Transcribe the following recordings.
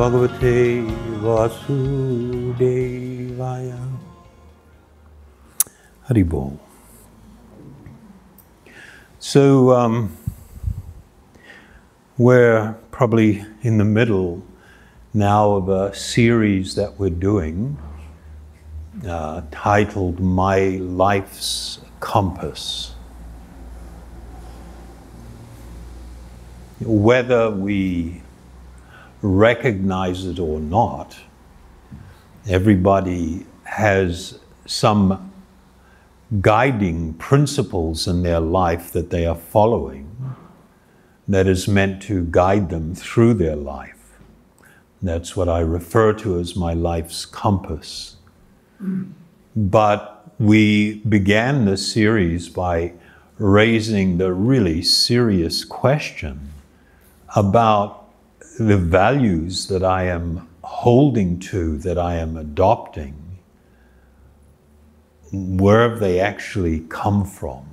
Bhagavate Vasudevaya. Haribol. So we're probably in the middle now of a series that we're doing titled My Life's Compass. Whether we recognize it or not, everybody has some guiding principles in their life that they are following that is meant to guide them through their life. That's what I refer to as my life's compass. But we began this series by raising the really serious question about the values that I am holding to, that I am adopting. Where have they actually come from?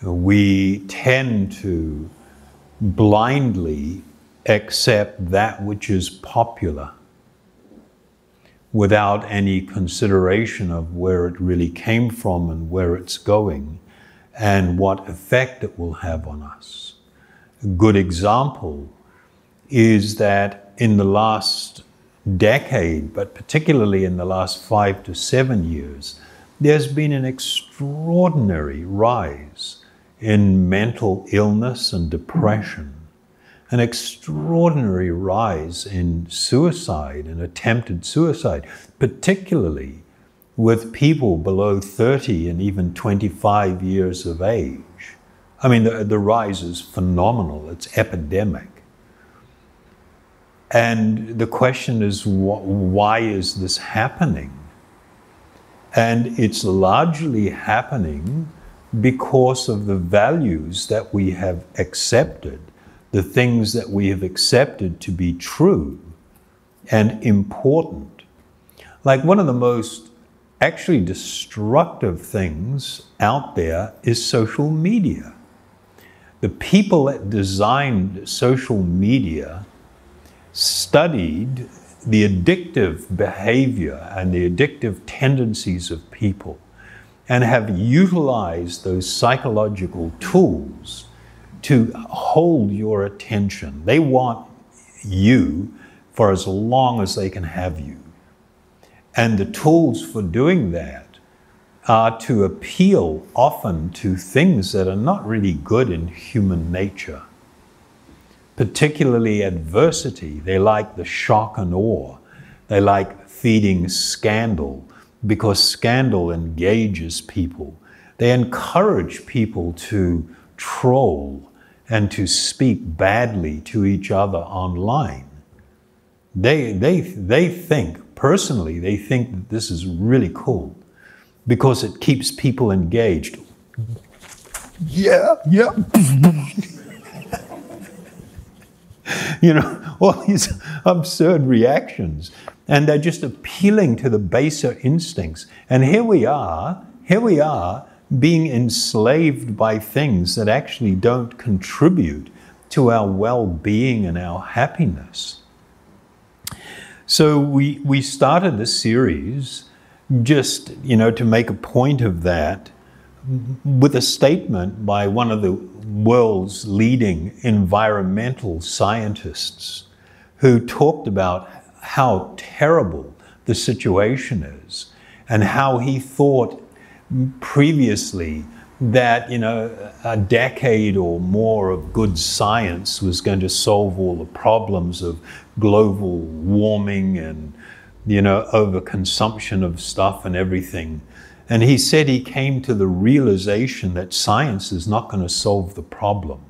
We tend to blindly accept that which is popular without any consideration of where it really came from and where it's going and what effect it will have on us. A good example is that in the last decade, but particularly in the last 5 to 7 years, there's been an extraordinary rise in mental illness and depression, an extraordinary rise in suicide and attempted suicide, particularly with people below 30 and even 25 years of age. I mean, the rise is phenomenal. It's epidemic. And the question is, why is this happening? And it's largely happening because of the values that we have accepted, the things that we have accepted to be true and important. Like one of the most actually destructive things out there is social media. The people that designed social media studied the addictive behavior and the addictive tendencies of people and have utilized those psychological tools to hold your attention. They want you for as long as they can have you. And the tools for doing that are to appeal often to things that are not really good in human nature. Particularly adversity. They like the shock and awe. They like feeding scandal because scandal engages people. They encourage people to troll and to speak badly to each other online. They think, personally, they think that this is really cool because it keeps people engaged. Yeah. You know, all these absurd reactions. And they're just appealing to the baser instincts. And here we are being enslaved by things that actually don't contribute to our well-being and our happiness. So we started this series just, to make a point of that with a statement by one of the world's leading environmental scientists who talked about how terrible the situation is and how he thought previously that, a decade or more of good science was going to solve all the problems of global warming and, overconsumption of stuff and everything. And he said he came to the realization that science is not going to solve the problem.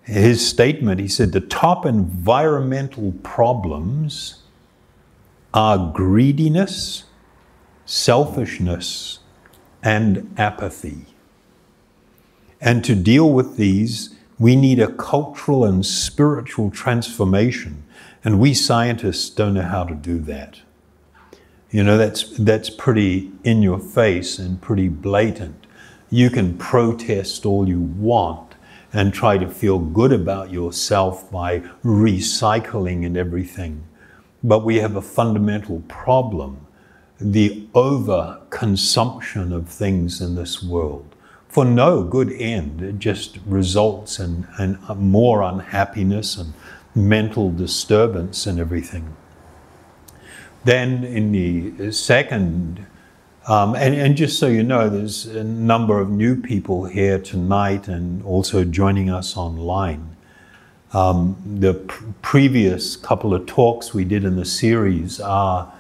His statement, he said, the top environmental problems are greediness, selfishness, and apathy. And to deal with these, we need a cultural and spiritual transformation. And we scientists don't know how to do that. That's pretty in your face and pretty blatant. You can protest all you want and try to feel good about yourself by recycling and everything. But we have a fundamental problem, the over-consumption of things in this world. For no good end, it just results in more unhappiness and mental disturbance and everything. Then in the second, and just so you know, there's a number of new people here tonight and also joining us online. The previous couple of talks we did in the series are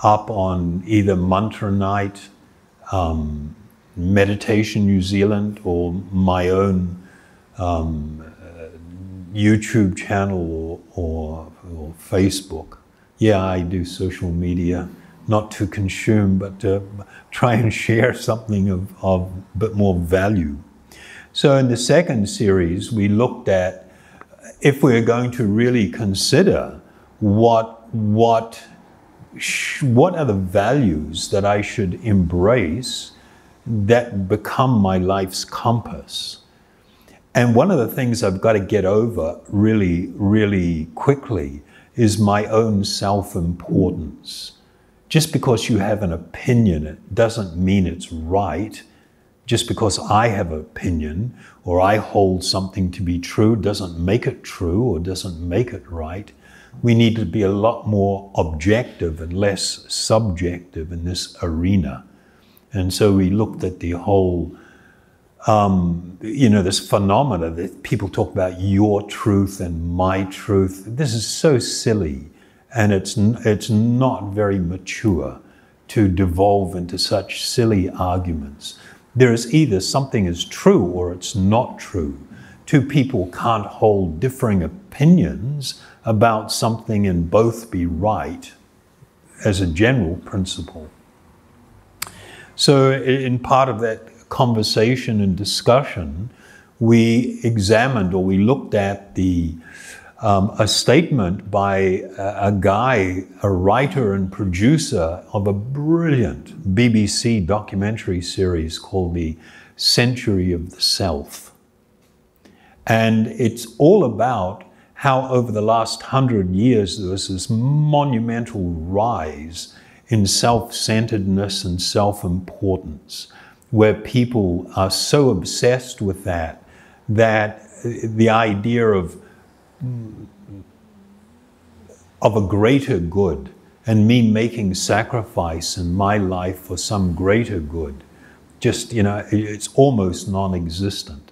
up on either Mantra Night, Meditation New Zealand, or my own YouTube channel or Facebook. Yeah, I do social media, not to consume, but to try and share something of a bit more value. So in the second series, we looked at if we're going to really consider what are the values that I should embrace that become my life's compass. And one of the things I've got to get over really, really quickly is my own self-importance. Just because you have an opinion, it doesn't mean it's right. Just because I have an opinion or I hold something to be true doesn't make it true or doesn't make it right. We need to be a lot more objective and less subjective in this arena. And so we looked at the whole, this phenomena that people talk about your truth and my truth. This is so silly, and it's not very mature to devolve into such silly arguments. There is either something is true or it's not true. Two people can't hold differing opinions about something and both be right as a general principle. So in part of that conversation and discussion, we examined or we looked at a statement by a guy, a writer and producer of a brilliant BBC documentary series called The Century of the Self. And it's all about how over the last 100 years there was this monumental rise in self-centeredness and self-importance, where people are so obsessed with that the idea of a greater good and me making sacrifice in my life for some greater good, it's almost non-existent.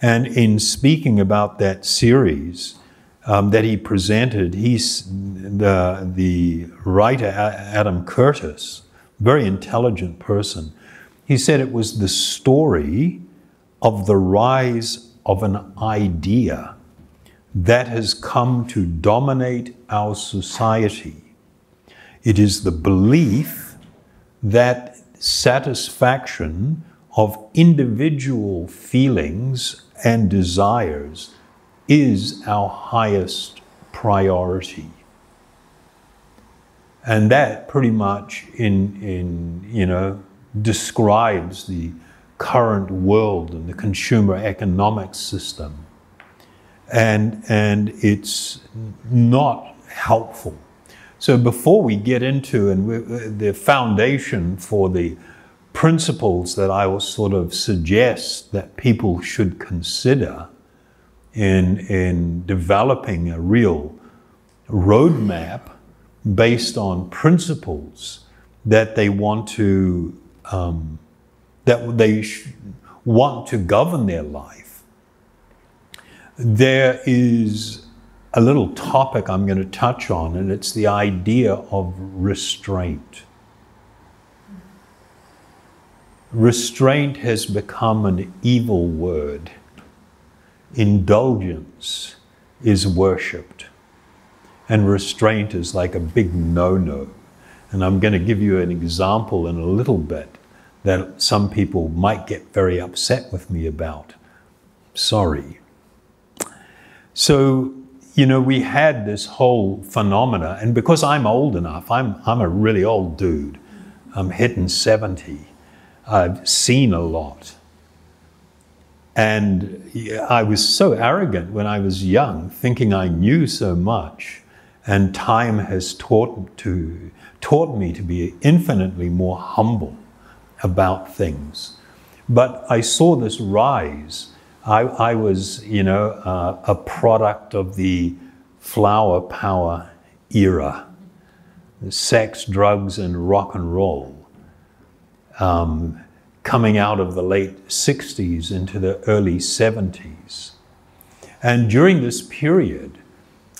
And in speaking about that series that he presented, the writer Adam Curtis, very intelligent person, he said it was the story of the rise of an idea that has come to dominate our society. It is the belief that satisfaction of individual feelings and desires is our highest priority. And that pretty much describes the current world and the consumer economic system. And it's not helpful. So before we get into the foundation for the principles that I will sort of suggest that people should consider in developing a real roadmap based on principles that they want to want to govern their life, there is a little topic I'm going to touch on, and it's the idea of restraint. Restraint has become an evil word. Indulgence is worshipped. And restraint is like a big no-no. And I'm going to give you an example in a little bit that some people might get very upset with me about. Sorry. So, we had this whole phenomena, and because I'm old enough, I'm a really old dude. I'm hitting 70. I've seen a lot. And I was so arrogant when I was young, thinking I knew so much. And time has taught me to be infinitely more humble about things. But I saw this rise. I was, a product of the flower power era, the sex, drugs, and rock and roll, coming out of the late 60s into the early 70s. And during this period,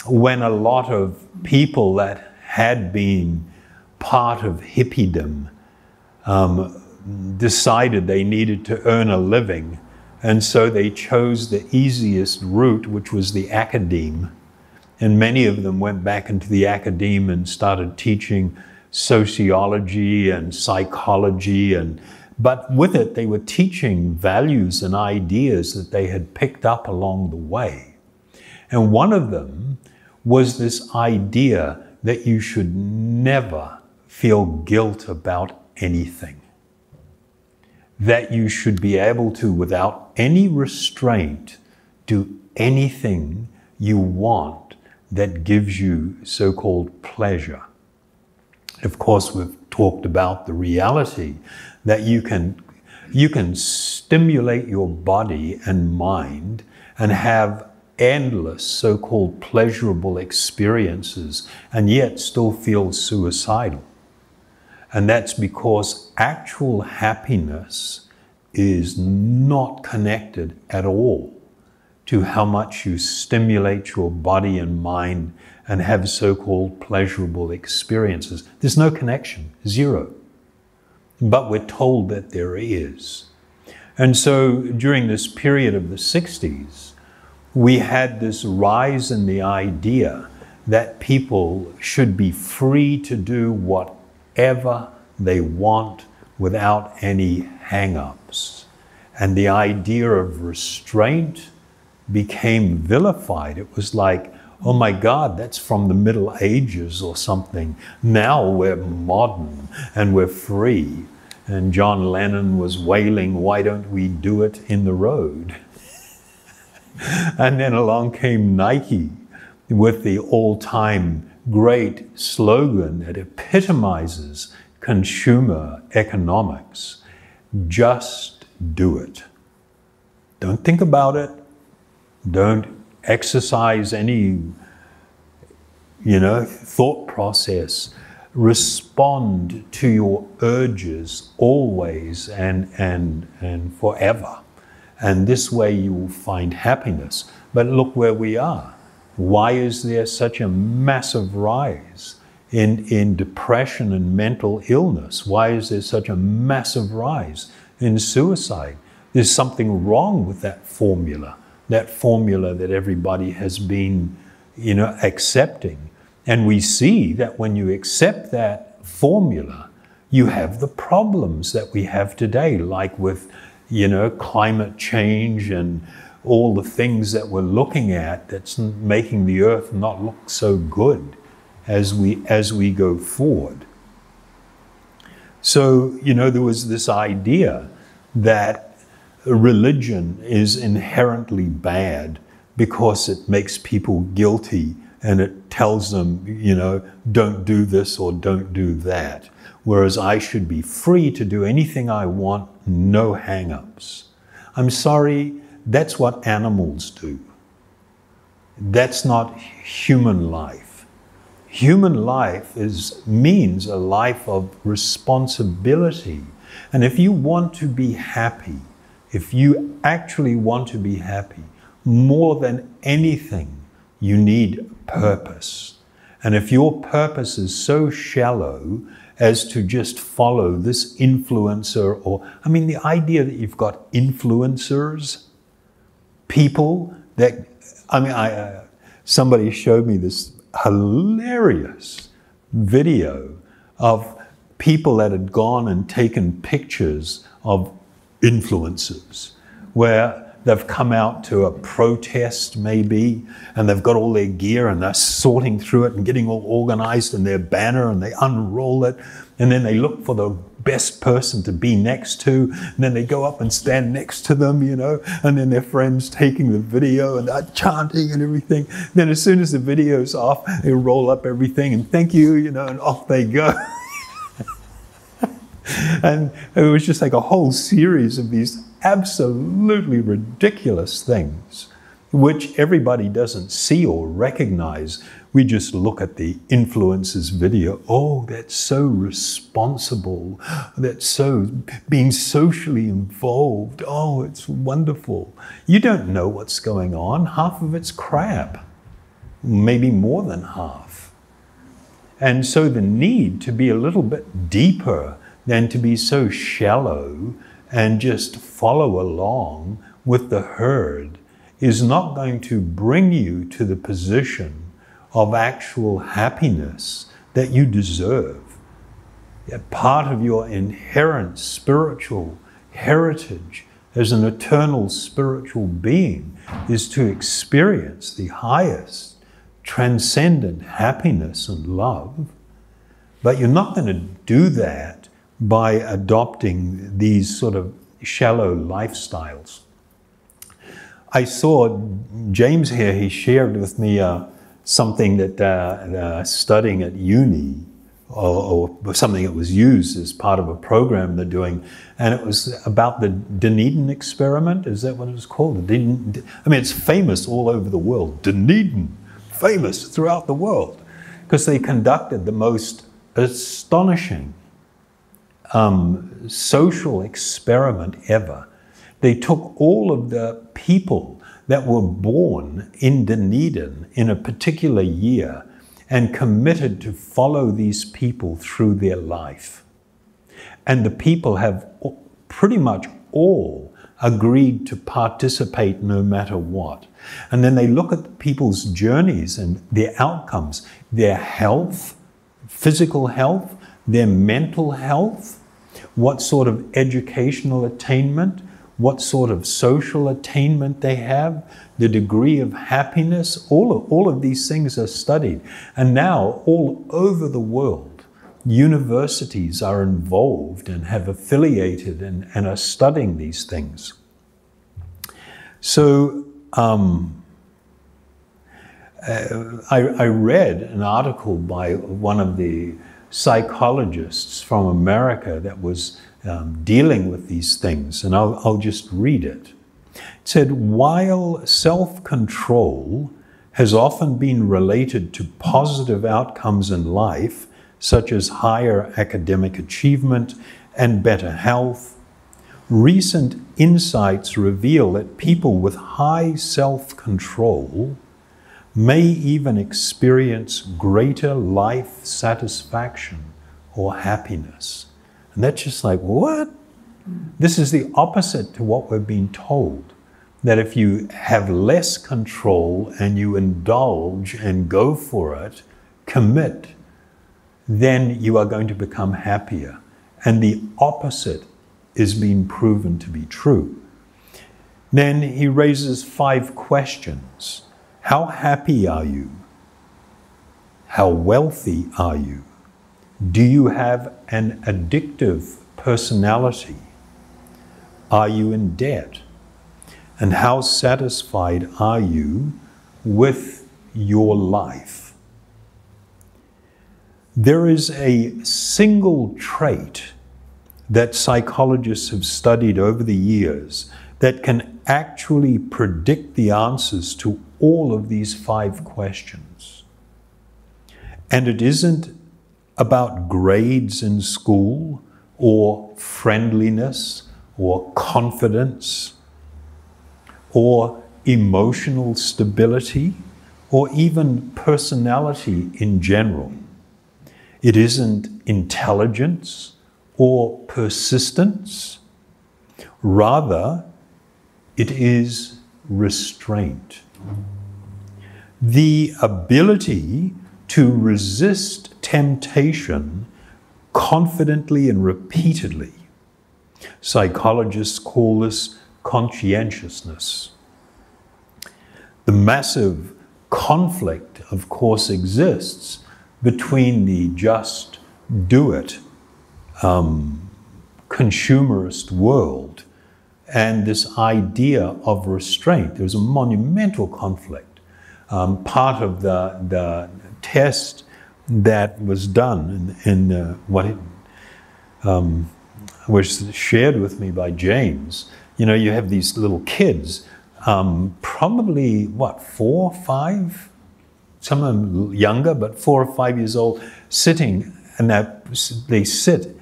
when a lot of people that had been part of hippiedom decided they needed to earn a living, and so they chose the easiest route, which was the academe. And many of them went back into the academe and started teaching sociology and psychology, but with it they were teaching values and ideas that they had picked up along the way. And one of them was this idea that you should never feel guilt about anything. That you should be able to, without any restraint, do anything you want that gives you so-called pleasure. Of course, we've talked about the reality that you can stimulate your body and mind and have endless so-called pleasurable experiences and yet still feel suicidal. And that's because actual happiness is not connected at all to how much you stimulate your body and mind and have so-called pleasurable experiences. There's no connection, zero. But we're told that there is. And so during this period of the 60s, we had this rise in the idea that people should be free to do whatever they want without any hang-ups. And the idea of restraint became vilified. It was like, oh my God, that's from the Middle Ages or something. Now we're modern and we're free. And John Lennon was wailing, why don't we do it in the road? And then along came Nike with the all-time great slogan that epitomizes consumer economics. Just do it. Don't think about it. Don't exercise any, thought process. Respond to your urges always and forever. And this way you will find happiness. But look where we are. Why is there such a massive rise in depression and mental illness? Why is there such a massive rise in suicide? There's something wrong with that formula that everybody has been, accepting. And we see that when you accept that formula, you have the problems that we have today, like with, climate change and all the things that we're looking at that's making the earth not look so good as we go forward. So, there was this idea that religion is inherently bad because it makes people guilty and it tells them, don't do this or don't do that. Whereas I should be free to do anything I want, no hang-ups. I'm sorry, that's what animals do. That's not human life. Human life means a life of responsibility. And if you want to be happy, if you actually want to be happy, more than anything, you need purpose. And if your purpose is so shallow as to just follow this influencer the idea that you've got influencers, people that, somebody showed me this hilarious video of people that had gone and taken pictures of influencers where they've come out to a protest maybe, and they've got all their gear and they're sorting through it and getting all organized in their banner and they unroll it. And then they look for the best person to be next to, and then they go up and stand next to them, you know, and then their friends taking the video and they're chanting and everything. Then as soon as the video's off, they roll up everything and thank you, you know, and off they go. And it was just like a whole series of these absolutely ridiculous things, which everybody doesn't see or recognize. We just look at the influencer's video. Oh, that's so responsible. That's so being socially involved. Oh, it's wonderful. You don't know what's going on. Half of it's crap, maybe more than half. And so the need to be a little bit deeper than to be so shallow and just follow along with the herd is not going to bring you to the position of actual happiness that you deserve. Part of your inherent spiritual heritage as an eternal spiritual being is to experience the highest transcendent happiness and love. But you're not going to do that by adopting these sort of shallow lifestyles. I saw James here, he shared with me something that studying at uni, or something that was used as part of a program they're doing, and it was about the Dunedin experiment. Is that what it was called? I mean, it's famous all over the world. Dunedin, famous throughout the world, because they conducted the most astonishing social experiment ever. They took all of the people that were born in Dunedin in a particular year and committed to follow these people through their life. And the people have pretty much all agreed to participate no matter what. And then they look at the people's journeys and their outcomes, their health, physical health, their mental health, what sort of educational attainment, what sort of social attainment they have, the degree of happiness, all of these things are studied. And now, all over the world, universities are involved and have affiliated and are studying these things. So, I read an article by one of the psychologists from America that was dealing with these things, and I'll just read it. It said, while self-control has often been related to positive outcomes in life, such as higher academic achievement and better health, recent insights reveal that people with high self-control may even experience greater life satisfaction or happiness. And that's just like, what? This is the opposite to what we're being told. That if you have less control and you indulge and go for it, commit, then you are going to become happier. And the opposite is being proven to be true. Then he raises 5 questions. How happy are you? How wealthy are you? Do you have an addictive personality? Are you in debt? And how satisfied are you with your life? There is a single trait that psychologists have studied over the years that can actually predict the answers to all of these 5 questions. And it isn't about grades in school, or friendliness, or confidence, or emotional stability, or even personality in general. It isn't intelligence or persistence. Rather, it is restraint. The ability to resist temptation confidently and repeatedly. Psychologists call this conscientiousness. The massive conflict, of course, exists between the just do it consumerist world and this idea of restraint. There was a monumental conflict. Part of the test that was done in what was shared with me by James, you have these little kids, probably, 4, 5? Some of them younger, but 4 or 5 years old, sitting, and they sit.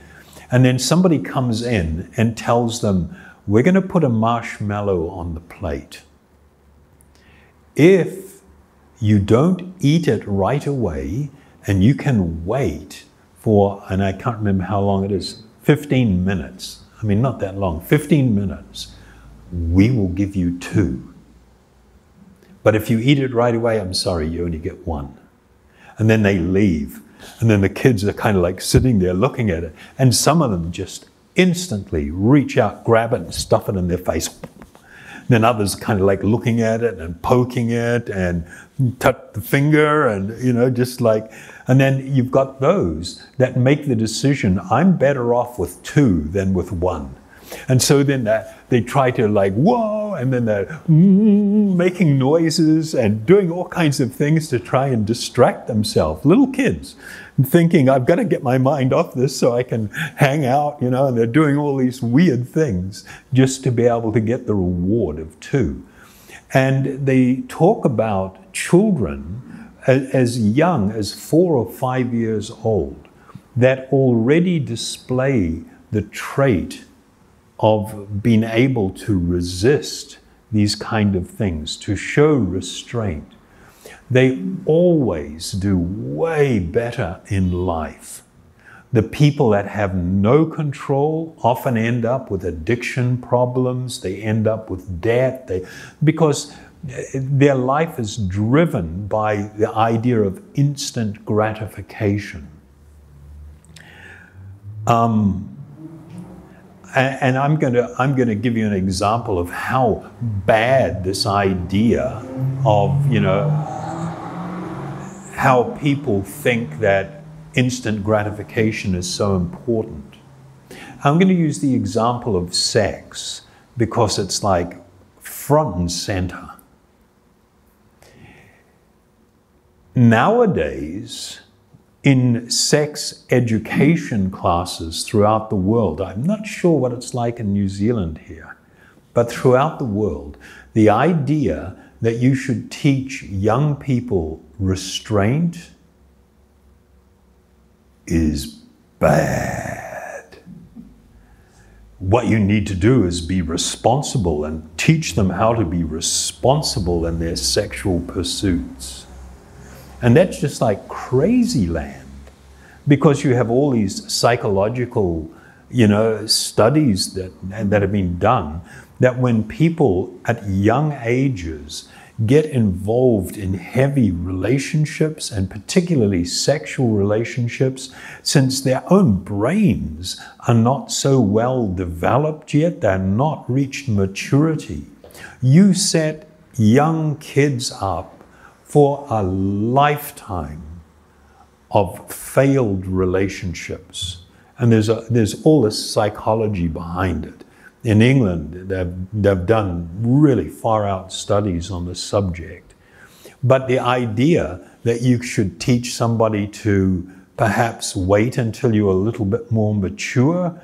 And then somebody comes in and tells them, we're going to put a marshmallow on the plate. If you don't eat it right away, and you can wait for, and I can't remember how long it is, 15 minutes. I mean, not that long, 15 minutes. We will give you 2. But if you eat it right away, I'm sorry, you only get 1. And then they leave. And then the kids are kind of like sitting there looking at it. And some of them just instantly reach out, grab it, and stuff it in their face. Then others kind of like looking at it and poking it and touch the finger and, just like, and then you've got those that make the decision, I'm better off with 2 than with 1. And so then they try to like, whoa, and then they're making noises and doing all kinds of things to try and distract themselves. Little kids thinking, I've got to get my mind off this so I can hang out, and they're doing all these weird things just to be able to get the reward of 2. And they talk about children as young as 4 or 5 years old that already display the trait of being able to resist these kind of things, to show restraint. They always do way better in life. The people that have no control often end up with addiction problems, they end up with debt, because their life is driven by the idea of instant gratification. And I'm going to give you an example of how bad this idea of, how people think that instant gratification is so important. I'm going to use the example of sex because it's like front and center. Nowadays, in sex education classes throughout the world, I'm not sure what it's like in New Zealand here, but throughout the world, the idea that you should teach young people restraint is bad. What you need to do is be responsible and teach them how to be responsible in their sexual pursuits. And that's just like crazy land, because you have all these psychological, studies that have been done, that when people at young ages get involved in heavy relationships, and particularly sexual relationships, since their own brains are not so well developed yet, they're not reached maturity, you set young kids up for a lifetime of failed relationships. And there's all this psychology behind it. In England, they've done really far out studies on the subject. But the idea that you should teach somebody to perhaps wait until you're a little bit more mature,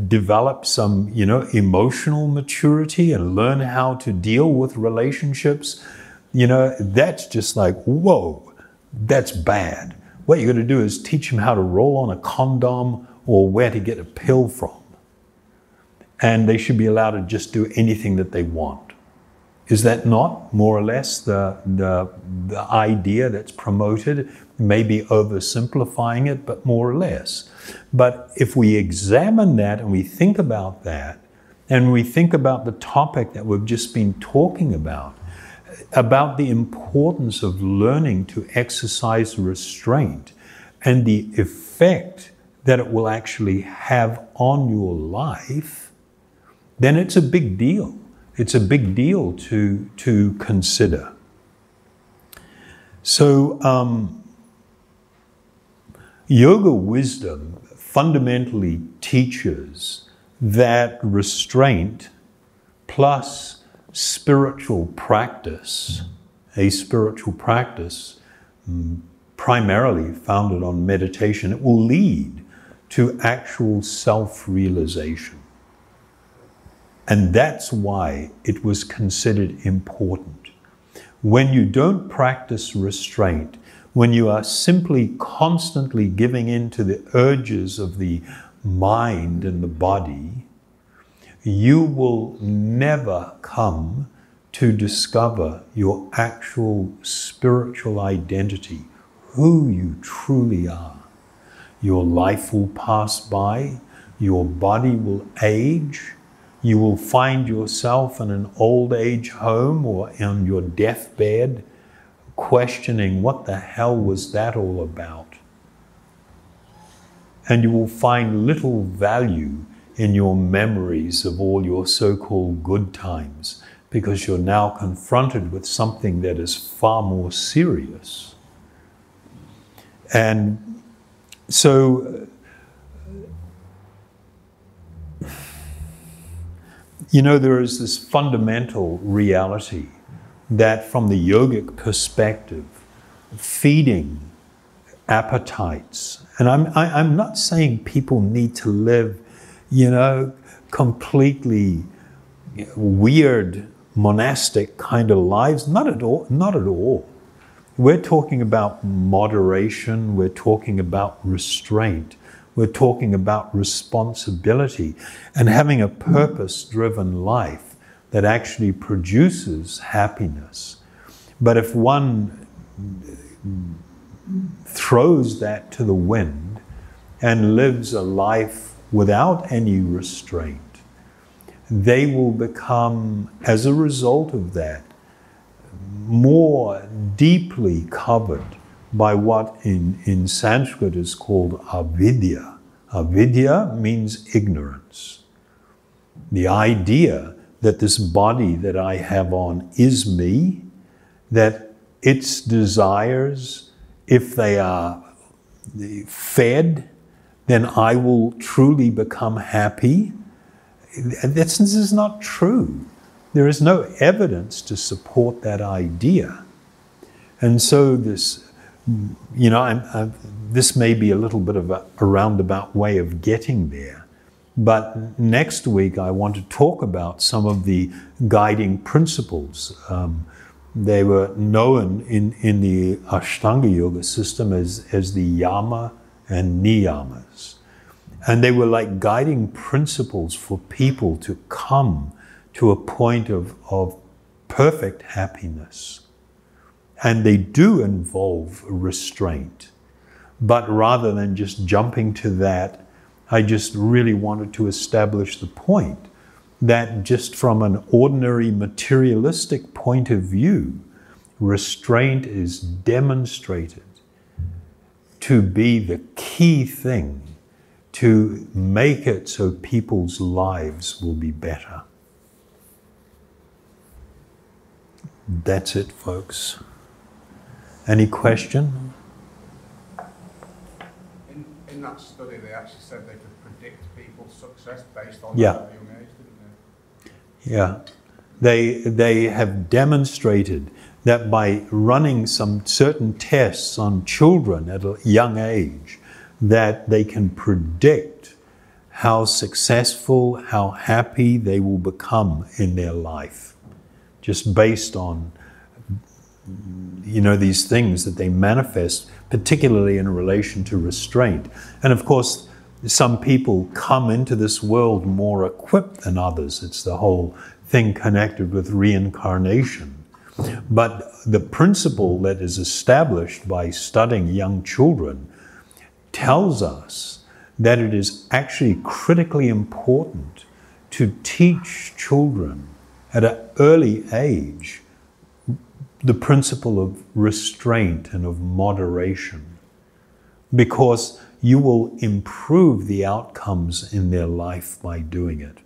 develop some, emotional maturity and learn how to deal with relationships, that's just like, whoa, that's bad. What you're going to do is teach them how to roll on a condom or where to get a pill from. And they should be allowed to just do anything that they want. Is that not more or less the idea that's promoted? Maybe oversimplifying it, but more or less. But if we examine that and we think about that, and we think about the topic that we've just been talking about the importance of learning to exercise restraint and the effect that it will actually have on your life, then it's a big deal. It's a big deal to consider. So, Yoga Wisdom fundamentally teaches that restraint plus spiritual practice, a spiritual practice primarily founded on meditation, it will lead to actual self-realization. And that's why it was considered important. When you don't practice restraint, when you are simply constantly giving in to the urges of the mind and the body, you will never come to discover your actual spiritual identity, who you truly are. Your life will pass by, your body will age, you will find yourself in an old age home or on your deathbed, questioning what the hell was that all about? And you will find little value in your memories of all your so-called good times, because you're now confronted with something that is far more serious. And so, you know, there is this fundamental reality that from the yogic perspective, feeding appetites, and I'm not saying people need to live, you know, completely weird monastic kind of lives, not at all, not at all. We're talking about moderation, we're talking about restraint, we're talking about responsibility and having a purpose-driven life that actually produces happiness. But if one throws that to the wind and lives a life without any restraint, they will become, as a result of that, more deeply covered by what in Sanskrit is called avidya. Avidya means ignorance. The idea that this body that I have on is me, that its desires, if they are fed, then I will truly become happy. This is not true. There is no evidence to support that idea. And so this, you know, this may be a little bit of a roundabout way of getting there. But next week, I want to talk about some of the guiding principles. They were known in the Ashtanga Yoga system as the yama and niyamas. And they were like guiding principles for people to come to a point of perfect happiness. And they do involve restraint. But rather than just jumping to that, I just really wanted to establish the point that just from an ordinary materialistic point of view, restraint is demonstrated to be the key thing to make it so people's lives will be better. That's it, folks. Any question? In that study, they actually said they could predict people's success based on Yeah. their young age, didn't they? Yeah. They have demonstrated that by running some certain tests on children at a young age, that they can predict how successful, how happy they will become in their life, just based on, you know, these things that they manifest, particularly in relation to restraint. And of course, some people come into this world more equipped than others. It's the whole thing connected with reincarnation. But the principle that is established by studying young children tells us that it is actually critically important to teach children at an early age the principle of restraint and of moderation, because you will improve the outcomes in their life by doing it.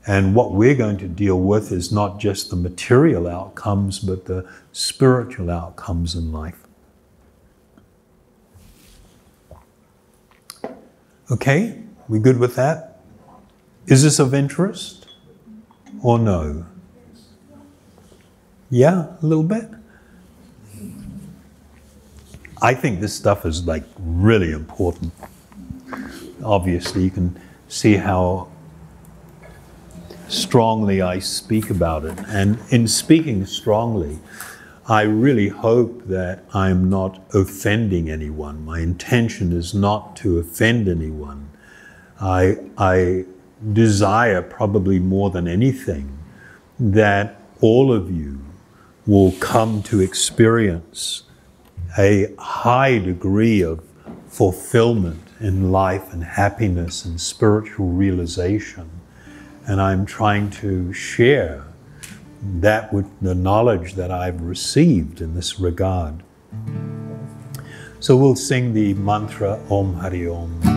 And what we're going to deal with is not just the material outcomes, but the spiritual outcomes in life. Okay, we good with that? Is this of interest or no? Yeah, a little bit? I think this stuff is like really important. Obviously, you can see how strongly I speak about it. And in speaking strongly, I really hope that I'm not offending anyone. My intention is not to offend anyone. I desire, probably more than anything, that all of you will come to experience a high degree of fulfillment in life and happiness and spiritual realization. And I'm trying to share that with the knowledge that I've received in this regard. So we'll sing the mantra Om Hari Om.